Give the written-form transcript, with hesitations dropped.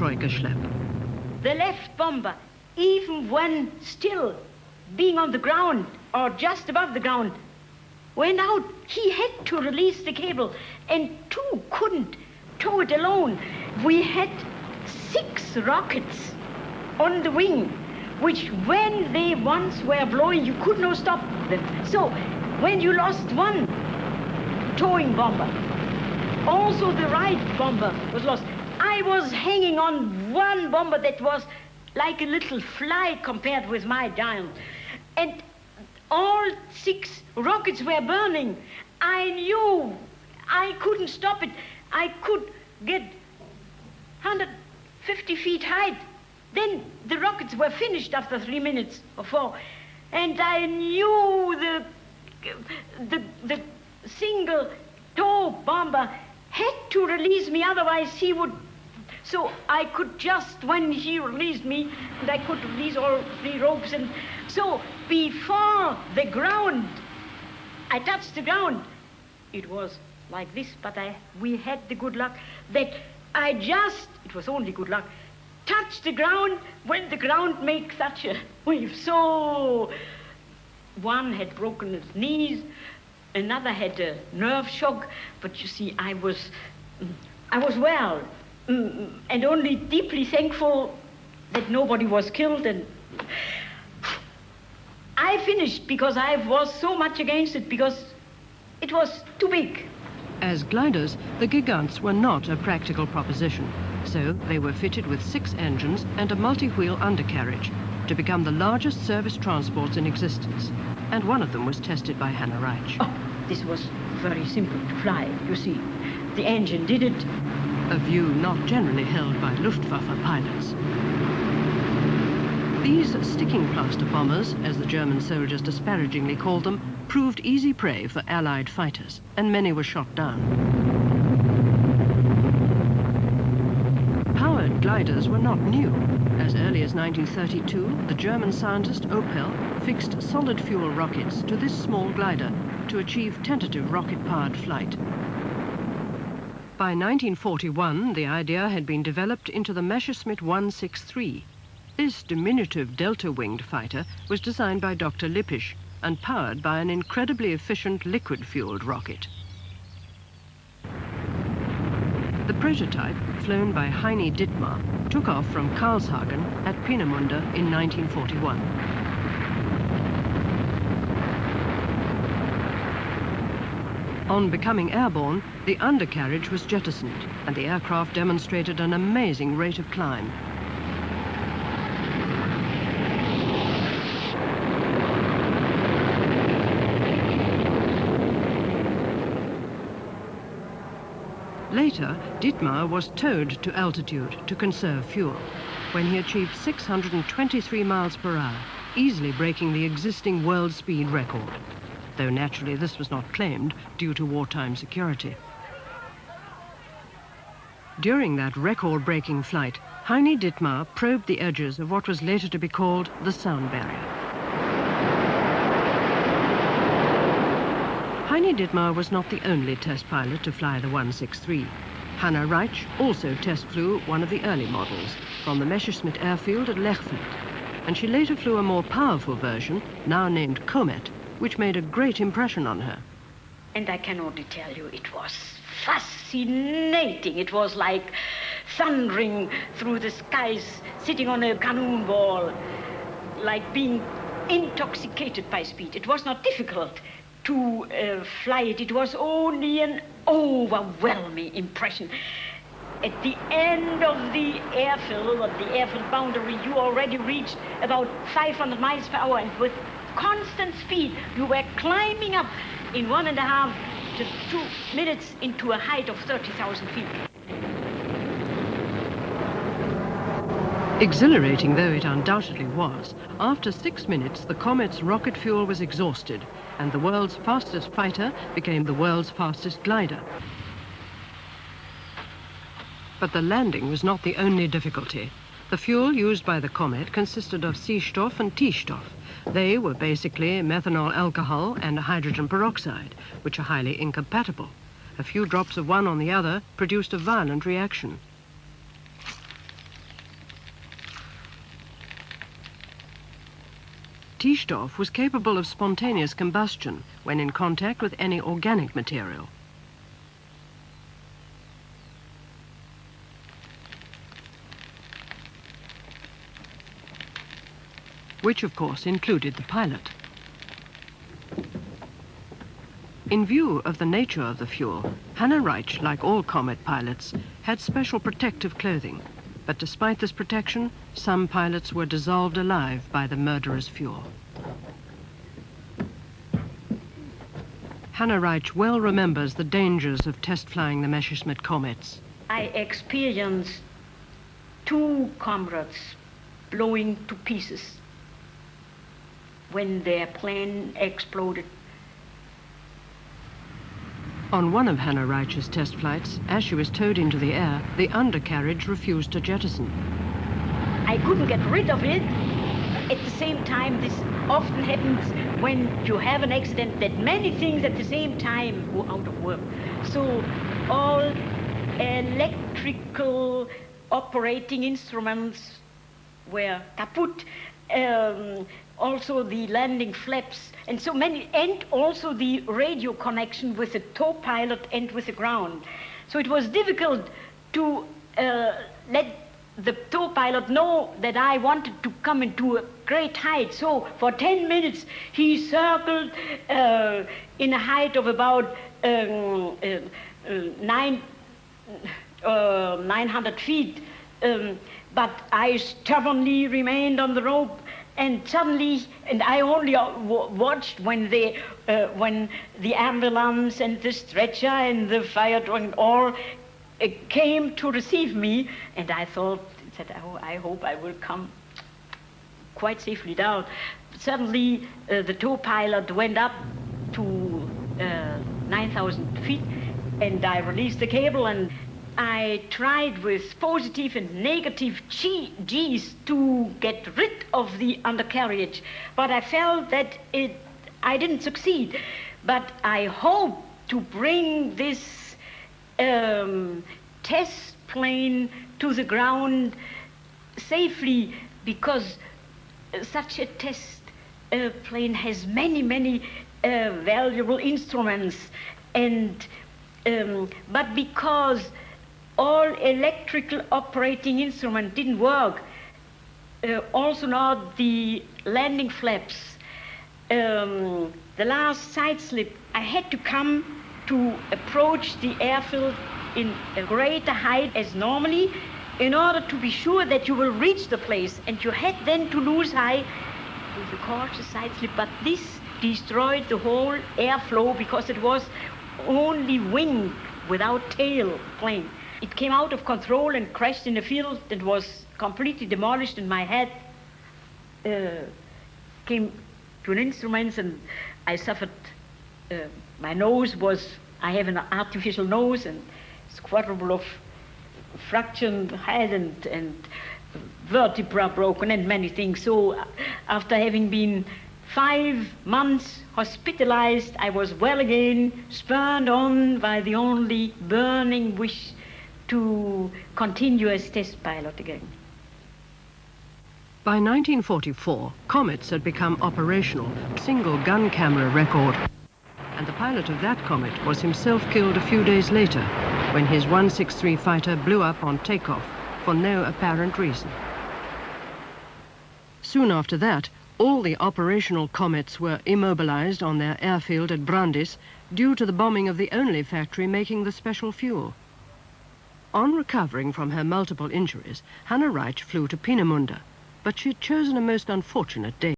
perestroika schlep. The left bomber, even when still being on the ground or just above the ground, went out. He had to release the cable, and two couldn't tow it alone. We had 6 rockets on the wing, which when they once were blowing, you could not stop them. So when you lost one towing bomber, also the right bomber was lost. I was hanging on one bomber that was like a little fly compared with my giant. And all 6 rockets were burning. I knew I couldn't stop it. I could get 150 feet height. Then the rockets were finished after 3 minutes or 4. And I knew the single tow bomber had to release me, otherwise he would. So I could just, when he released me, and I could release all 3 ropes. And so before the ground, I touched the ground. It was like this, but we had the good luck that it was only good luck, touched the ground when the ground makes such a wave. So one had broken his knees, another had a nerve shock, but you see, I was well, and only deeply thankful that nobody was killed. And I finished because I was so much against it, because it was too big. As gliders, the Gigants were not a practical proposition, so they were fitted with 6 engines and a multi-wheel undercarriage to become the largest service transports in existence, and one of them was tested by Hanna Reitsch. Oh, this was very simple to fly, you see. The engine did it. A view not generally held by Luftwaffe pilots. These sticking plaster bombers, as the German soldiers disparagingly called them, proved easy prey for Allied fighters, and many were shot down. Powered gliders were not new. As early as 1932, the German scientist Opel fixed solid fuel rockets to this small glider to achieve tentative rocket-powered flight. By 1941, the idea had been developed into the Messerschmitt 163. This diminutive delta-winged fighter was designed by Dr. Lippisch and powered by an incredibly efficient liquid-fueled rocket. The prototype, flown by Heini Dittmar, took off from Karlshagen at Peenemünde in 1941. On becoming airborne, the undercarriage was jettisoned, and the aircraft demonstrated an amazing rate of climb. Later, Dittmar was towed to altitude to conserve fuel, when he achieved 623 miles per hour, easily breaking the existing world speed record, though naturally this was not claimed due to wartime security. During that record-breaking flight, Heini Dittmar probed the edges of what was later to be called the sound barrier. Heini Dittmar was not the only test pilot to fly the 163. Hanna Reitsch also test flew one of the early models from the Messerschmitt airfield at Lechfeld, and she later flew a more powerful version, now named Comet, which made a great impression on her. And I can only tell you, it was fascinating. It was like thundering through the skies, sitting on a cannonball, like being intoxicated by speed. It was not difficult to fly it. It was only an overwhelming impression. At the end of the airfield, or the airfield boundary, you already reached about 500 miles per hour, and with constant speed, you were climbing up in 1.5 to 2 minutes into a height of 30,000 feet. Exhilarating though it undoubtedly was, after 6 minutes the Comet's rocket fuel was exhausted, and the world's fastest fighter became the world's fastest glider. But the landing was not the only difficulty. The fuel used by the Comet consisted of Seestoff and T-Stoff. They were basically methanol alcohol and hydrogen peroxide, which are highly incompatible. A few drops of one on the other produced a violent reaction. T-stoff was capable of spontaneous combustion when in contact with any organic material. Which of course included the pilot. In view of the nature of the fuel, Hanna Reitsch, like all Comet pilots, had special protective clothing. But despite this protection, some pilots were dissolved alive by the murderous fuel. Hanna Reitsch well remembers the dangers of test flying the Messerschmitt comets. I experienced 2 comrades blowing to pieces when their plane exploded. On one of Hanna Reitsch's test flights, as she was towed into the air, the undercarriage refused to jettison. I couldn't get rid of it. At the same time, this often happens when you have an accident, that many things at the same time go out of work. So all electrical operating instruments were kaput. Also the landing flaps, and so many, and also the radio connection with the tow pilot and with the ground. So it was difficult to let the tow pilot know that I wanted to come into a great height. So for 10 minutes he circled in a height of about 900 feet, but I stubbornly remained on the rope. And suddenly, and I only watched when the ambulance and the stretcher and the fire truck and all came to receive me, and I thought that, oh, I hope I will come quite safely down. Suddenly, the tow pilot went up to 9,000 feet, and I released the cable, and I tried with positive and negative G's to get rid of the undercarriage, but I felt that I didn't succeed. But I hope to bring this test plane to the ground safely, because such a test plane has many valuable instruments, and but because all electrical operating instruments didn't work, also not the landing flaps, the last side slip, I had to come to approach the airfield in a greater height as normally, in order to be sure that you will reach the place, and you had then to lose height with a cautious side slip. But this destroyed the whole airflow, because it was only wing without tail plane. It came out of control and crashed in a field and was completely demolished, and my head came to an instrument, and I suffered, my nose was, I have an artificial nose, and it's quadruple of fractured head and vertebra broken and many things. So after having been 5 months hospitalized, I was well again, spurred on by the only burning wish to continue as test pilot again. By 1944, Comets had become operational, single gun camera record, and the pilot of that Comet was himself killed a few days later when his 163 fighter blew up on takeoff for no apparent reason. Soon after that, all the operational Comets were immobilized on their airfield at Brandis due to the bombing of the only factory making the special fuel. On recovering from her multiple injuries, Hanna Reitsch flew to Peenemünde, but she had chosen a most unfortunate day.